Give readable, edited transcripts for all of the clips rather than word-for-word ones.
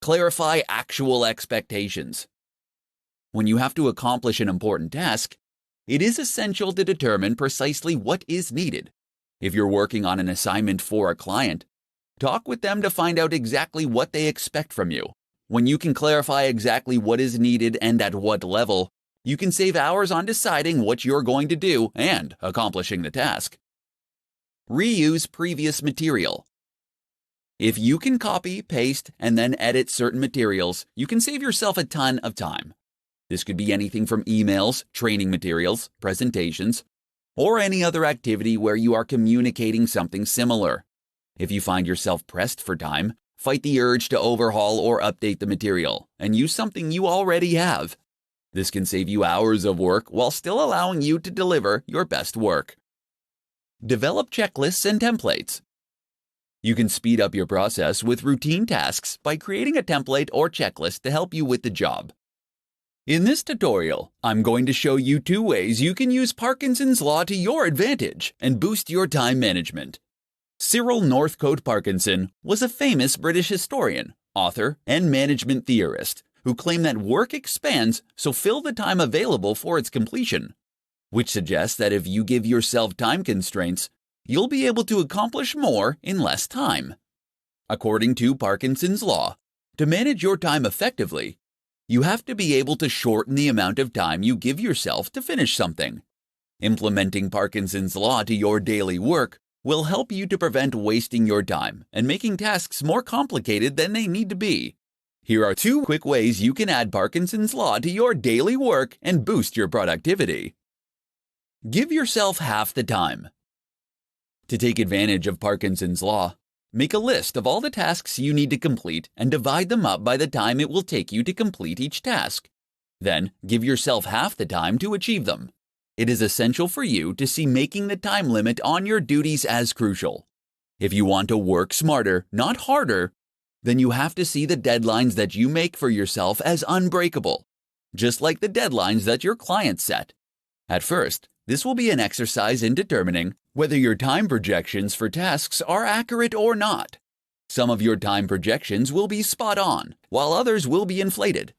Clarify actual expectations. When you have to accomplish an important task, it is essential to determine precisely what is needed. If you're working on an assignment for a client, talk with them to find out exactly what they expect from you. When you can clarify exactly what is needed and at what level, you can save hours on deciding what you're going to do and accomplishing the task. Reuse previous material. If you can copy, paste, and then edit certain materials, you can save yourself a ton of time. This could be anything from emails, training materials, presentations, or any other activity where you are communicating something similar. If you find yourself pressed for time, fight the urge to overhaul or update the material and use something you already have. This can save you hours of work while still allowing you to deliver your best work. Develop checklists and templates. You can speed up your process with routine tasks by creating a template or checklist to help you with the job. In this tutorial, I'm going to show you 2 ways you can use Parkinson's Law to your advantage and boost your time management. Cyril Northcote Parkinson was a famous British historian, author, and management theorist who claimed that work expands, so fill the time available for its completion, which suggests that if you give yourself time constraints, you'll be able to accomplish more in less time. According to Parkinson's Law, to manage your time effectively, you have to be able to shorten the amount of time you give yourself to finish something. Implementing Parkinson's Law to your daily work will help you to prevent wasting your time and making tasks more complicated than they need to be. Here are 2 quick ways you can add Parkinson's Law to your daily work and boost your productivity. Give yourself half the time. To take advantage of Parkinson's Law, make a list of all the tasks you need to complete and divide them up by the time it will take you to complete each task. Then, give yourself half the time to achieve them. It is essential for you to see making the time limit on your duties as crucial. If you want to work smarter, not harder, then you have to see the deadlines that you make for yourself as unbreakable, just like the deadlines that your clients set. At first, this will be an exercise in determining whether your time projections for tasks are accurate or not. Some of your time projections will be spot on, while others will be inflated.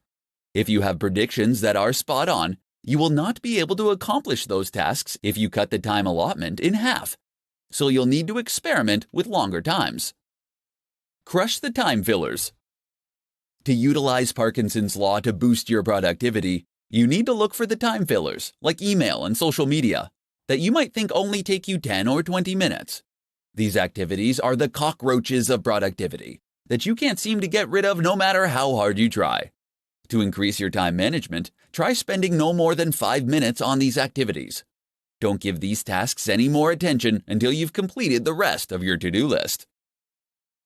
If you have predictions that are spot on, you will not be able to accomplish those tasks if you cut the time allotment in half, so you'll need to experiment with longer times. Crush the time fillers. To utilize Parkinson's Law to boost your productivity, you need to look for the time fillers, like email and social media, that you might think only take you 10 or 20 minutes. These activities are the cockroaches of productivity that you can't seem to get rid of no matter how hard you try. To increase your time management, try spending no more than 5 minutes on these activities. Don't give these tasks any more attention until you've completed the rest of your to-do list.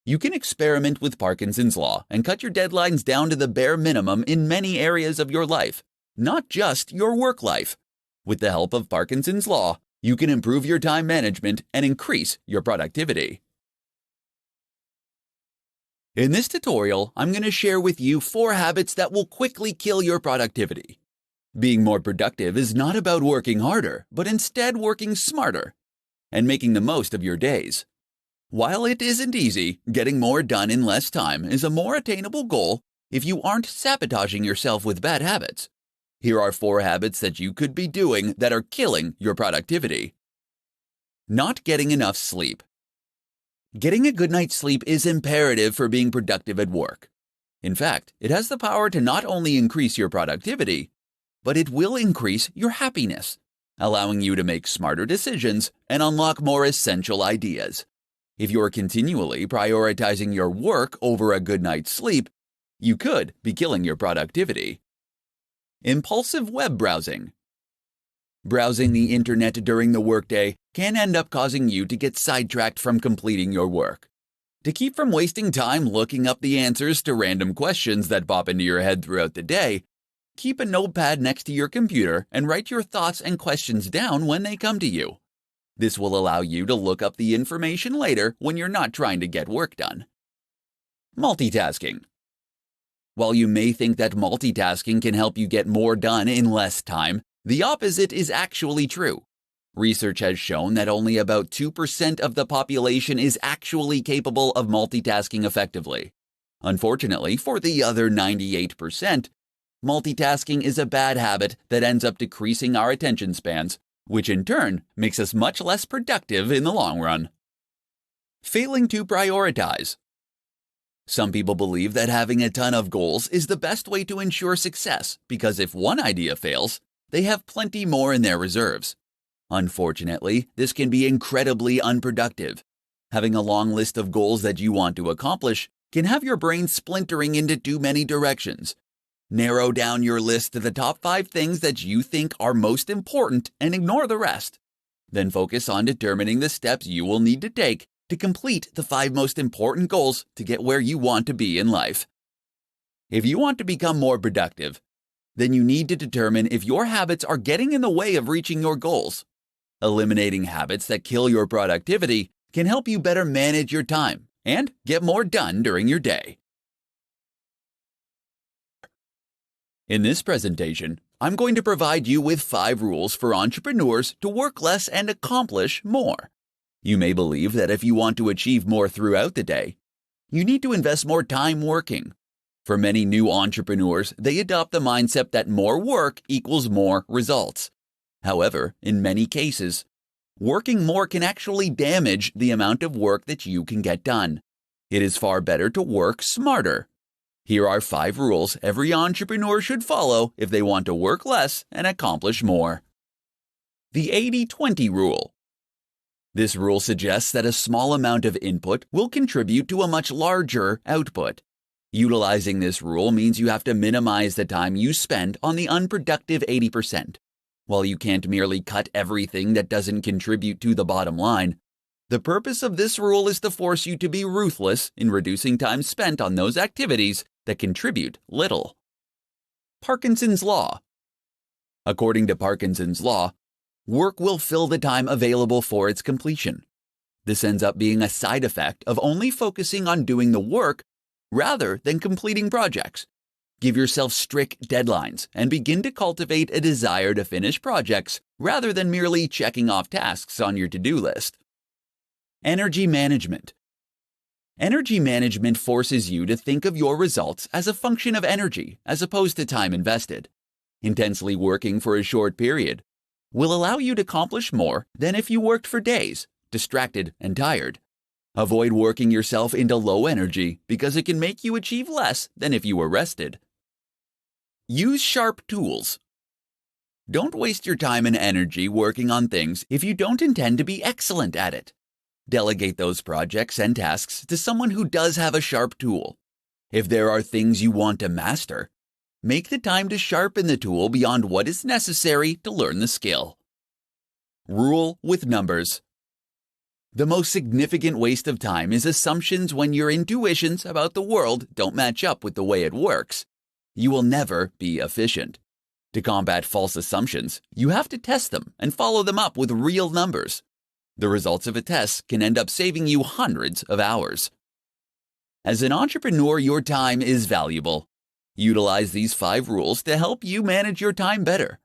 You can experiment with Parkinson's Law and cut your deadlines down to the bare minimum in many areas of your life, not just your work life. With the help of Parkinson's Law, you can improve your time management and increase your productivity. In this tutorial, I'm going to share with you 4 habits that will quickly kill your productivity. Being more productive is not about working harder, but instead working smarter and making the most of your days. While it isn't easy, getting more done in less time is a more attainable goal if you aren't sabotaging yourself with bad habits. Here are 4 habits that you could be doing that are killing your productivity. Not getting enough sleep. Getting a good night's sleep is imperative for being productive at work. In fact, it has the power to not only increase your productivity, but it will increase your happiness, allowing you to make smarter decisions and unlock more essential ideas. If you're continually prioritizing your work over a good night's sleep, you could be killing your productivity. Impulsive web browsing. Browsing the internet during the workday can end up causing you to get sidetracked from completing your work. To keep from wasting time looking up the answers to random questions that pop into your head throughout the day, keep a notepad next to your computer and write your thoughts and questions down when they come to you. This will allow you to look up the information later when you're not trying to get work done. Multitasking. While you may think that multitasking can help you get more done in less time, the opposite is actually true. Research has shown that only about 2% of the population is actually capable of multitasking effectively. Unfortunately, for the other 98%, multitasking is a bad habit that ends up decreasing our attention spans, which in turn makes us much less productive in the long run. Failing to prioritize. Some people believe that having a ton of goals is the best way to ensure success because if one idea fails, they have plenty more in their reserves. Unfortunately, this can be incredibly unproductive. Having a long list of goals that you want to accomplish can have your brain splintering into too many directions. Narrow down your list to the top 5 things that you think are most important and ignore the rest. Then focus on determining the steps you will need to take to complete the 5 most important goals to get where you want to be in life. If you want to become more productive, then you need to determine if your habits are getting in the way of reaching your goals. Eliminating habits that kill your productivity can help you better manage your time and get more done during your day. In this presentation, I'm going to provide you with 5 rules for entrepreneurs to work less and accomplish more. You may believe that if you want to achieve more throughout the day, you need to invest more time working. For many new entrepreneurs, they adopt the mindset that more work equals more results. However, in many cases, working more can actually damage the amount of work that you can get done. It is far better to work smarter. Here are 5 rules every entrepreneur should follow if they want to work less and accomplish more. The 80-20 rule. This rule suggests that a small amount of input will contribute to a much larger output. Utilizing this rule means you have to minimize the time you spend on the unproductive 80%. While you can't merely cut everything that doesn't contribute to the bottom line, the purpose of this rule is to force you to be ruthless in reducing time spent on those activities that contribute little. Parkinson's Law. According to Parkinson's Law, work will fill the time available for its completion. This ends up being a side effect of only focusing on doing the work rather than completing projects. Give yourself strict deadlines and begin to cultivate a desire to finish projects rather than merely checking off tasks on your to-do list. Energy management. Energy management forces you to think of your results as a function of energy as opposed to time invested. Intensely working for a short period will allow you to accomplish more than if you worked for days, distracted and tired. Avoid working yourself into low energy because it can make you achieve less than if you were rested. Use sharp tools. Don't waste your time and energy working on things if you don't intend to be excellent at it. Delegate those projects and tasks to someone who does have a sharp tool. If there are things you want to master, make the time to sharpen the tool beyond what is necessary to learn the skill. Rule with numbers. The most significant waste of time is assumptions when your intuitions about the world don't match up with the way it works. You will never be efficient. To combat false assumptions, you have to test them and follow them up with real numbers. The results of a test can end up saving you hundreds of hours. As an entrepreneur, your time is valuable. Utilize these 5 rules to help you manage your time better,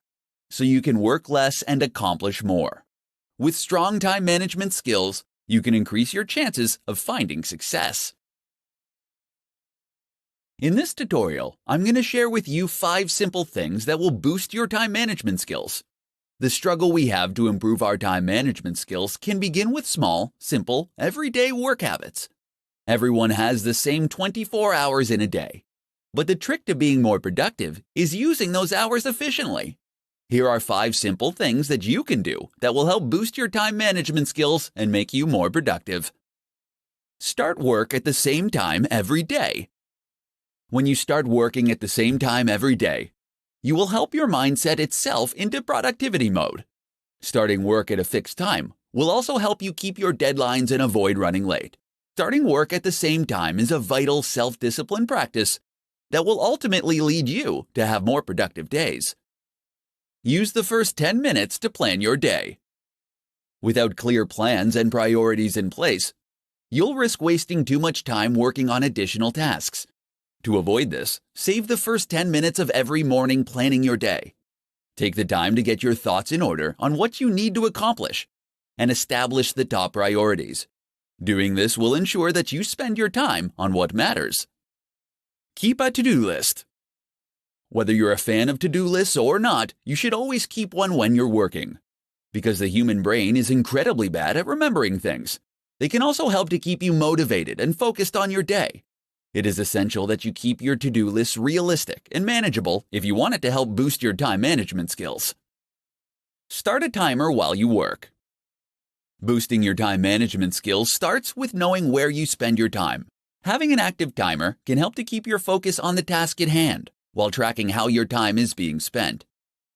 so you can work less and accomplish more. With strong time management skills, you can increase your chances of finding success. In this tutorial, I'm going to share with you 5 simple things that will boost your time management skills. The struggle we have to improve our time management skills can begin with small, simple, everyday work habits. Everyone has the same 24 hours in a day, but the trick to being more productive is using those hours efficiently. Here are 5 simple things that you can do that will help boost your time management skills and make you more productive. Start work at the same time every day. When you start working at the same time every day, you will help your mindset itself into productivity mode. Starting work at a fixed time will also help you keep your deadlines and avoid running late. Starting work at the same time is a vital self-discipline practice that will ultimately lead you to have more productive days. Use the first 10 minutes to plan your day. Without clear plans and priorities in place, you'll risk wasting too much time working on additional tasks. To avoid this, save the first 10 minutes of every morning planning your day. Take the time to get your thoughts in order on what you need to accomplish and establish the top priorities. Doing this will ensure that you spend your time on what matters. Keep a to-do list. Whether you're a fan of to-do lists or not, you should always keep one when you're working. Because the human brain is incredibly bad at remembering things, they can also help to keep you motivated and focused on your day. It is essential that you keep your to-do lists realistic and manageable if you want it to help boost your time management skills. Start a timer while you work. Boosting your time management skills starts with knowing where you spend your time. Having an active timer can help to keep your focus on the task at hand while tracking how your time is being spent.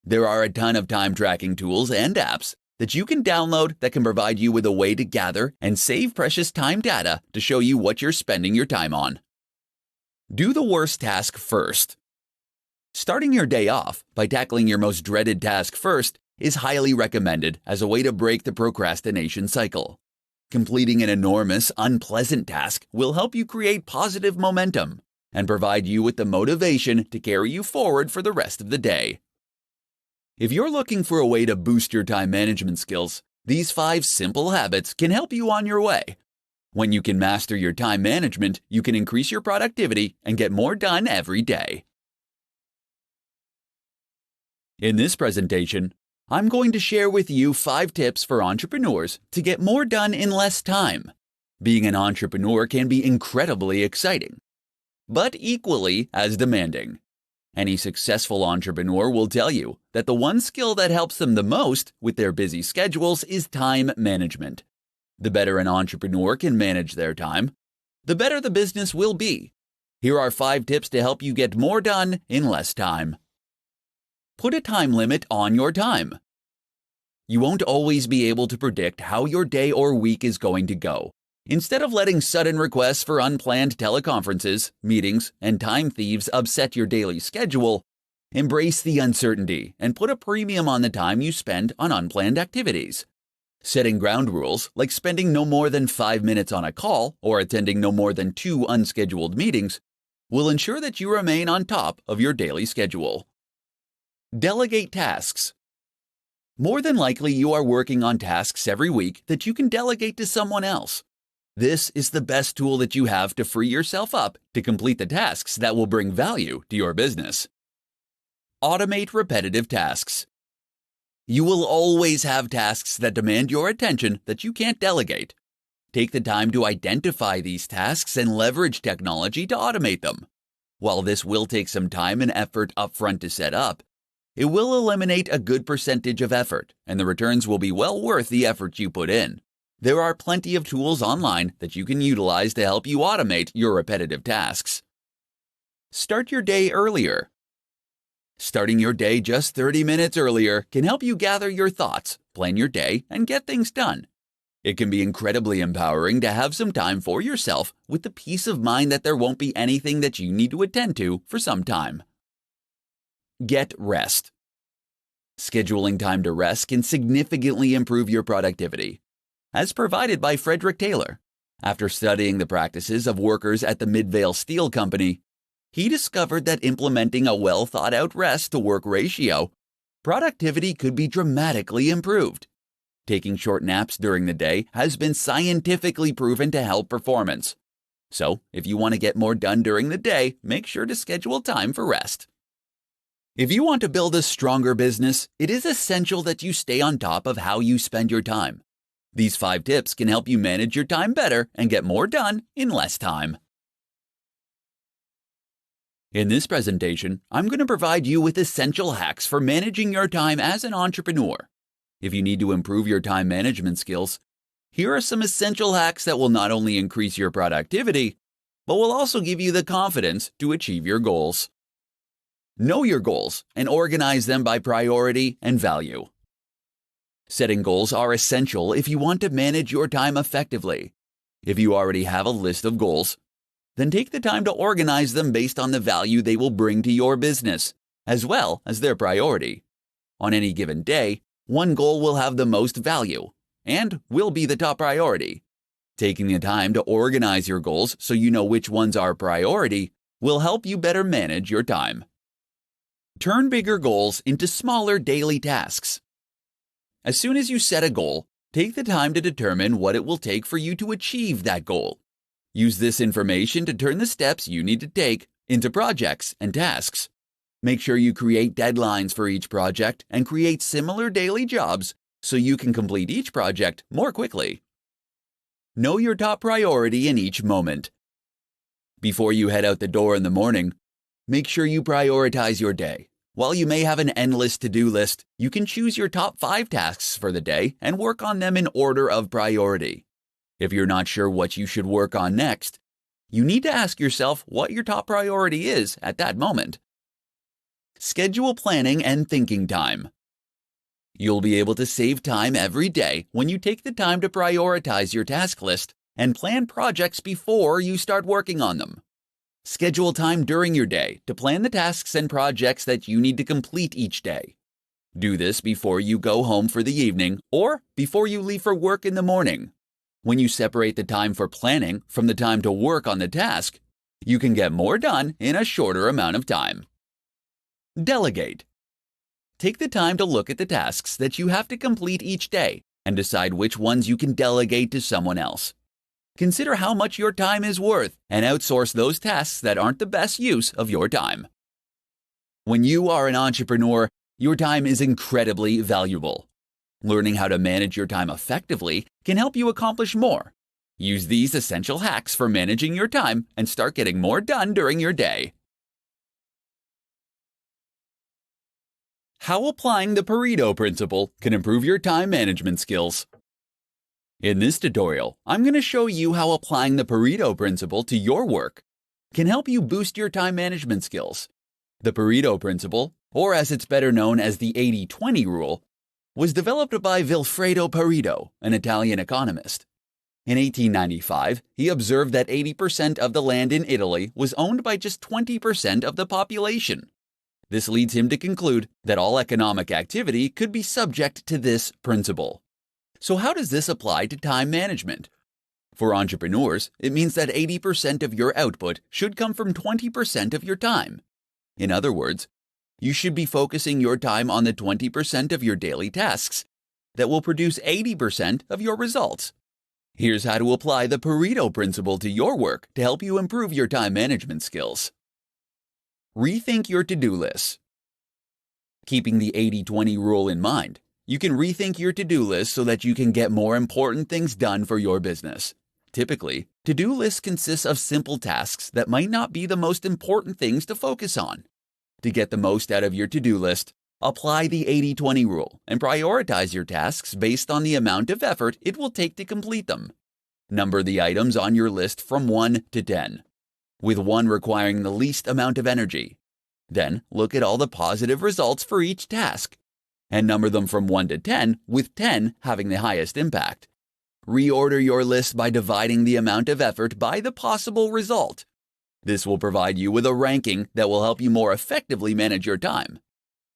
There are a ton of time tracking tools and apps that you can download that can provide you with a way to gather and save precious time data to show you what you're spending your time on. Do the worst task first. Starting your day off by tackling your most dreaded task first is highly recommended as a way to break the procrastination cycle. Completing an enormous, unpleasant task will help you create positive momentum and provide you with the motivation to carry you forward for the rest of the day. If you're looking for a way to boost your time management skills, these 5 simple habits can help you on your way. When you can master your time management, you can increase your productivity and get more done every day. In this presentation, I'm going to share with you 5 tips for entrepreneurs to get more done in less time. Being an entrepreneur can be incredibly exciting, but equally as demanding. Any successful entrepreneur will tell you that the one skill that helps them the most with their busy schedules is time management. The better an entrepreneur can manage their time, the better the business will be. Here are 5 tips to help you get more done in less time. Put a time limit on your time. You won't always be able to predict how your day or week is going to go. Instead of letting sudden requests for unplanned teleconferences, meetings, and time thieves upset your daily schedule, embrace the uncertainty and put a premium on the time you spend on unplanned activities. Setting ground rules, like spending no more than 5 minutes on a call or attending no more than 2 unscheduled meetings, will ensure that you remain on top of your daily schedule. Delegate tasks. More than likely, you are working on tasks every week that you can delegate to someone else. This is the best tool that you have to free yourself up to complete the tasks that will bring value to your business. Automate repetitive tasks. You will always have tasks that demand your attention that you can't delegate. Take the time to identify these tasks and leverage technology to automate them. While this will take some time and effort upfront to set up, it will eliminate a good percentage of effort, and the returns will be well worth the effort you put in. There are plenty of tools online that you can utilize to help you automate your repetitive tasks. Start your day earlier. Starting your day just 30 minutes earlier can help you gather your thoughts, plan your day, and get things done. It can be incredibly empowering to have some time for yourself with the peace of mind that there won't be anything that you need to attend to for some time. Get rest. Scheduling time to rest can significantly improve your productivity. As provided by Frederick Taylor, after studying the practices of workers at the Midvale Steel Company, he discovered that implementing a well-thought-out rest-to-work ratio, productivity could be dramatically improved. Taking short naps during the day has been scientifically proven to help performance. So, if you want to get more done during the day, make sure to schedule time for rest. If you want to build a stronger business, it is essential that you stay on top of how you spend your time. These 5 tips can help you manage your time better and get more done in less time. In this presentation, I'm going to provide you with essential hacks for managing your time as an entrepreneur. If you need to improve your time management skills, here are some essential hacks that will not only increase your productivity, but will also give you the confidence to achieve your goals. Know your goals and organize them by priority and value. Setting goals are essential if you want to manage your time effectively. If you already have a list of goals, then take the time to organize them based on the value they will bring to your business, as well as their priority. On any given day, one goal will have the most value and will be the top priority. Taking the time to organize your goals so you know which ones are priority will help you better manage your time. Turn bigger goals into smaller daily tasks. As soon as you set a goal, take the time to determine what it will take for you to achieve that goal. Use this information to turn the steps you need to take into projects and tasks. Make sure you create deadlines for each project and create similar daily jobs so you can complete each project more quickly. Know your top priority in each moment. Before you head out the door in the morning, make sure you prioritize your day. While you may have an endless to-do list, you can choose your top 5 tasks for the day and work on them in order of priority. If you're not sure what you should work on next, you need to ask yourself what your top priority is at that moment. Schedule planning and thinking time. You'll be able to save time every day when you take the time to prioritize your task list and plan projects before you start working on them. Schedule time during your day to plan the tasks and projects that you need to complete each day. Do this before you go home for the evening or before you leave for work in the morning. When you separate the time for planning from the time to work on the task, you can get more done in a shorter amount of time. Delegate. Take the time to look at the tasks that you have to complete each day and decide which ones you can delegate to someone else. Consider how much your time is worth and outsource those tasks that aren't the best use of your time. When you are an entrepreneur, your time is incredibly valuable. Learning how to manage your time effectively can help you accomplish more. Use these essential hacks for managing your time and start getting more done during your day. How applying the Pareto principle can improve your time management skills. In this tutorial, I'm going to show you how applying the Pareto principle to your work can help you boost your time management skills. The Pareto principle, or as it's better known as the 80-20 rule, was developed by Vilfredo Pareto, an Italian economist. In 1895, he observed that 80% of the land in Italy was owned by just 20% of the population. This leads him to conclude that all economic activity could be subject to this principle. So how does this apply to time management? For entrepreneurs, it means that 80% of your output should come from 20% of your time. In other words, you should be focusing your time on the 20% of your daily tasks that will produce 80% of your results. Here's how to apply the Pareto principle to your work to help you improve your time management skills. Rethink your to-do lists. Keeping the 80-20 rule in mind, you can rethink your to-do list so that you can get more important things done for your business. Typically, to-do lists consist of simple tasks that might not be the most important things to focus on. To get the most out of your to-do list, apply the 80-20 rule and prioritize your tasks based on the amount of effort it will take to complete them. Number the items on your list from 1 to 10, with 1 requiring the least amount of energy. Then look at all the positive results for each task, and number them from 1 to 10, with 10 having the highest impact. Reorder your list by dividing the amount of effort by the possible result. This will provide you with a ranking that will help you more effectively manage your time.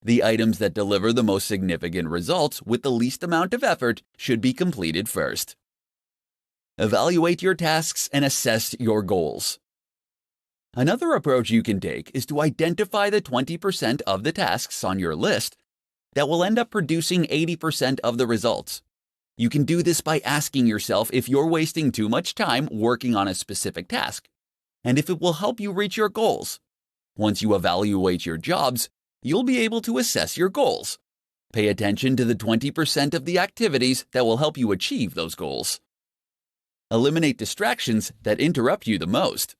The items that deliver the most significant results with the least amount of effort should be completed first. Evaluate your tasks and assess your goals. Another approach you can take is to identify the 20% of the tasks on your list that will end up producing 80% of the results. You can do this by asking yourself if you're wasting too much time working on a specific task, and if it will help you reach your goals. Once you evaluate your jobs, you'll be able to assess your goals. Pay attention to the 20% of the activities that will help you achieve those goals. Eliminate distractions that interrupt you the most.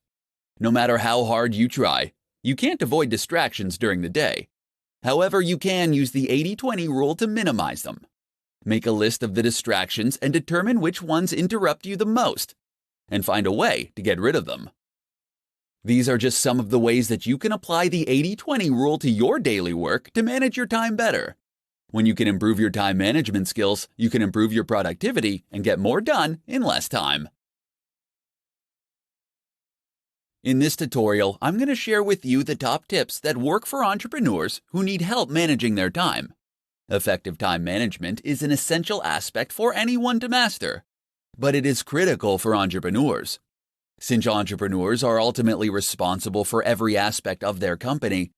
No matter how hard you try, you can't avoid distractions during the day. However, you can use the 80-20 rule to minimize them. Make a list of the distractions and determine which ones interrupt you the most, and find a way to get rid of them. These are just some of the ways that you can apply the 80-20 rule to your daily work to manage your time better. When you can improve your time management skills, you can improve your productivity and get more done in less time. In this tutorial, I'm going to share with you the top tips that work for entrepreneurs who need help managing their time. Effective time management is an essential aspect for anyone to master, but it is critical for entrepreneurs. Since entrepreneurs are ultimately responsible for every aspect of their company,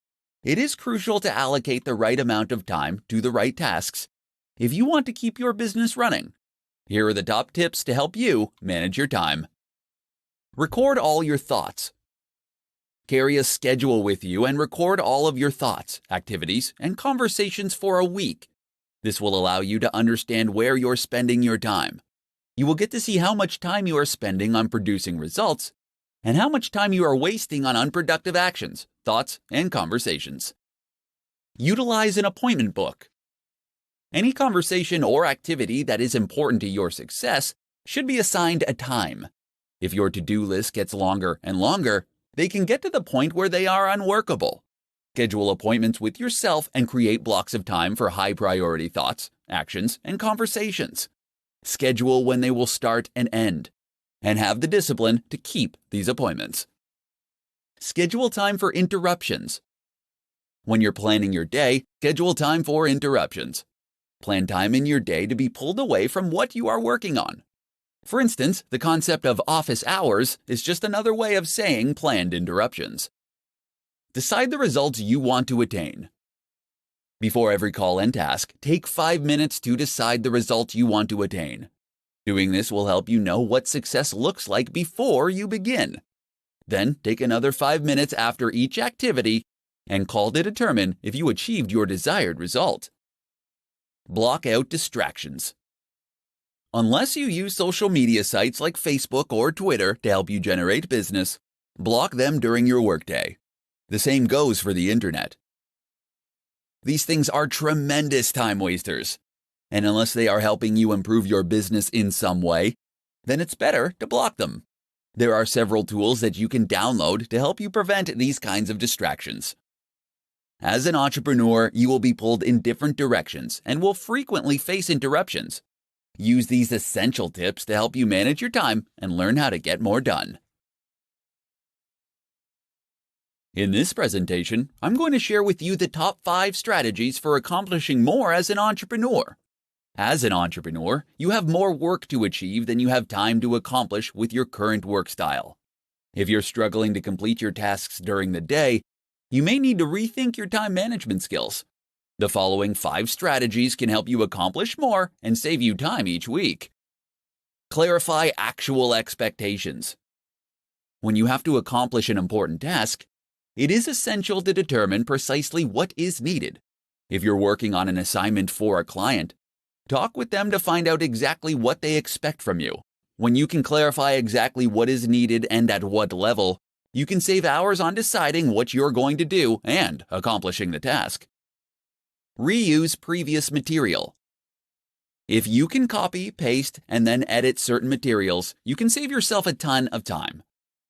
it is crucial to allocate the right amount of time to the right tasks if you want to keep your business running. Here are the top tips to help you manage your time. Record all your thoughts. Carry a schedule with you and record all of your thoughts, activities, and conversations for a week. This will allow you to understand where you're spending your time. You will get to see how much time you are spending on producing results and how much time you are wasting on unproductive actions, thoughts, and conversations. Utilize an appointment book. Any conversation or activity that is important to your success should be assigned a time. If your to-do list gets longer and longer, they can get to the point where they are unworkable. Schedule appointments with yourself and create blocks of time for high-priority thoughts, actions, and conversations. Schedule when they will start and end, and have the discipline to keep these appointments. Schedule time for interruptions. When you're planning your day, schedule time for interruptions. Plan time in your day to be pulled away from what you are working on. For instance, the concept of office hours is just another way of saying planned interruptions. Decide the results you want to attain. Before every call and task, take 5 minutes to decide the results you want to attain. Doing this will help you know what success looks like before you begin. Then take another 5 minutes after each activity and call to determine if you achieved your desired result. Block out distractions. Unless you use social media sites like Facebook or Twitter to help you generate business, block them during your workday. The same goes for the internet. These things are tremendous time wasters, and unless they are helping you improve your business in some way, then it's better to block them. There are several tools that you can download to help you prevent these kinds of distractions. As an entrepreneur, you will be pulled in different directions and will frequently face interruptions. Use these essential tips to help you manage your time and learn how to get more done. In this presentation, I'm going to share with you the top 5 strategies for accomplishing more as an entrepreneur. As an entrepreneur, you have more work to achieve than you have time to accomplish with your current work style. If you're struggling to complete your tasks during the day, you may need to rethink your time management skills. The following 5 strategies can help you accomplish more and save you time each week. Clarify actual expectations. When you have to accomplish an important task, it is essential to determine precisely what is needed. If you're working on an assignment for a client, talk with them to find out exactly what they expect from you. When you can clarify exactly what is needed and at what level, you can save hours on deciding what you're going to do and accomplishing the task. Reuse previous material. If you can copy, paste, and then edit certain materials, you can save yourself a ton of time.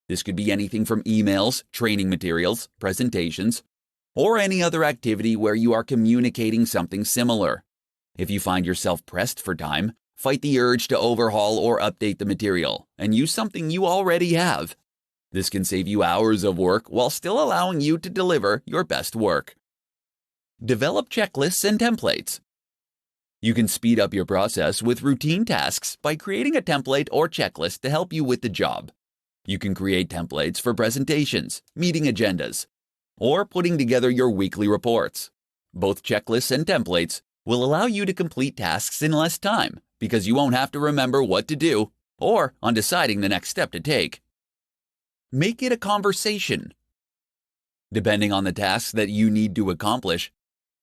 This could be anything from emails, training materials, presentations, or any other activity where you are communicating something similar. If you find yourself pressed for time, fight the urge to overhaul or update the material and use something you already have. This can save you hours of work while still allowing you to deliver your best work. Develop checklists and templates. You can speed up your process with routine tasks by creating a template or checklist to help you with the job. You can create templates for presentations, meeting agendas, or putting together your weekly reports. Both checklists and templates will allow you to complete tasks in less time because you won't have to remember what to do or on deciding the next step to take. Make it a conversation. Depending on the tasks that you need to accomplish,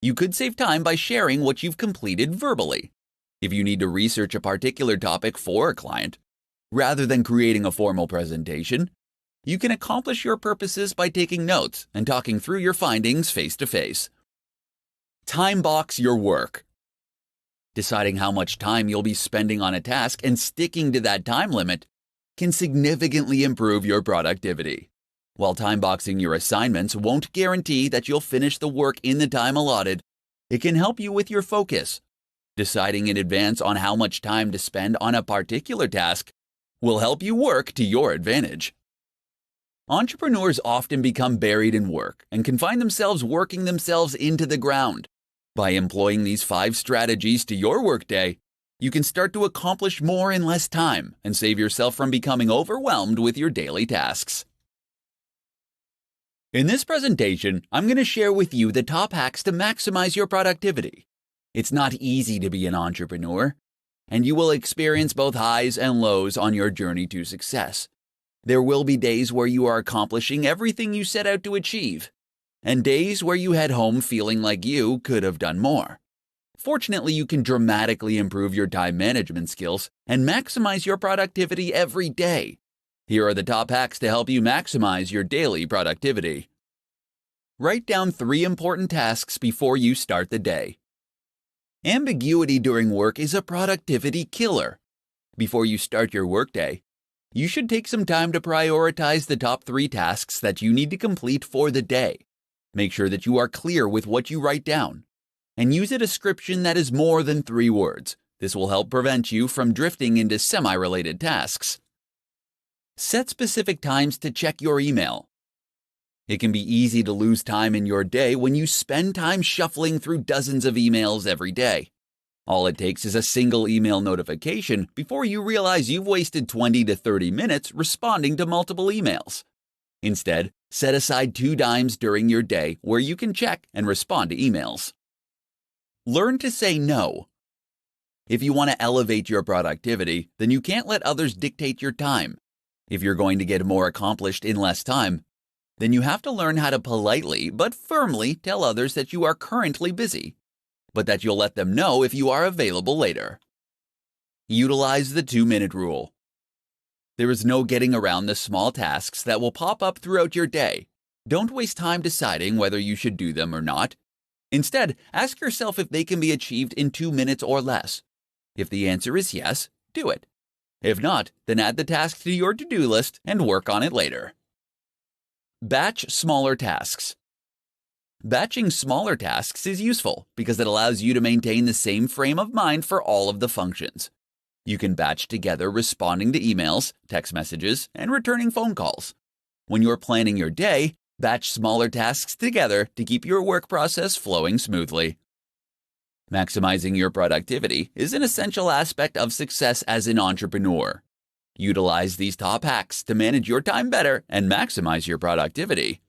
you could save time by sharing what you've completed verbally. If you need to research a particular topic for a client, rather than creating a formal presentation, you can accomplish your purposes by taking notes and talking through your findings face to face. Time box your work. Deciding how much time you'll be spending on a task and sticking to that time limit can significantly improve your productivity. While time boxing your assignments won't guarantee that you'll finish the work in the time allotted, it can help you with your focus. Deciding in advance on how much time to spend on a particular task will help you work to your advantage. Entrepreneurs often become buried in work and can find themselves working themselves into the ground. By employing these 5 strategies to your workday, you can start to accomplish more in less time and save yourself from becoming overwhelmed with your daily tasks. In this presentation, I'm going to share with you the top hacks to maximize your productivity. It's not easy to be an entrepreneur, and you will experience both highs and lows on your journey to success. There will be days where you are accomplishing everything you set out to achieve, and days where you head home feeling like you could have done more. Fortunately, you can dramatically improve your time management skills and maximize your productivity every day. Here are the top hacks to help you maximize your daily productivity. Write down 3 important tasks before you start the day. Ambiguity during work is a productivity killer. Before you start your workday, you should take some time to prioritize the top 3 tasks that you need to complete for the day. Make sure that you are clear with what you write down, and use a description that is more than 3 words. This will help prevent you from drifting into semi-related tasks. Set specific times to check your email. It can be easy to lose time in your day when you spend time shuffling through dozens of emails every day. All it takes is a single email notification before you realize you've wasted 20 to 30 minutes responding to multiple emails. Instead, set aside 2 times during your day where you can check and respond to emails. Learn to say no. If you want to elevate your productivity, then you can't let others dictate your time. If you're going to get more accomplished in less time, then you have to learn how to politely but firmly tell others that you are currently busy, but that you'll let them know if you are available later. Utilize the 2-minute rule. There is no getting around the small tasks that will pop up throughout your day. Don't waste time deciding whether you should do them or not. Instead, ask yourself if they can be achieved in 2 minutes or less. If the answer is yes, do it. If not, then add the task to your to-do list and work on it later. Batch smaller tasks. Batching smaller tasks is useful because it allows you to maintain the same frame of mind for all of the functions. You can batch together responding to emails, text messages, and returning phone calls. When you're planning your day, batch smaller tasks together to keep your work process flowing smoothly. Maximizing your productivity is an essential aspect of success as an entrepreneur. Utilize these top hacks to manage your time better and maximize your productivity.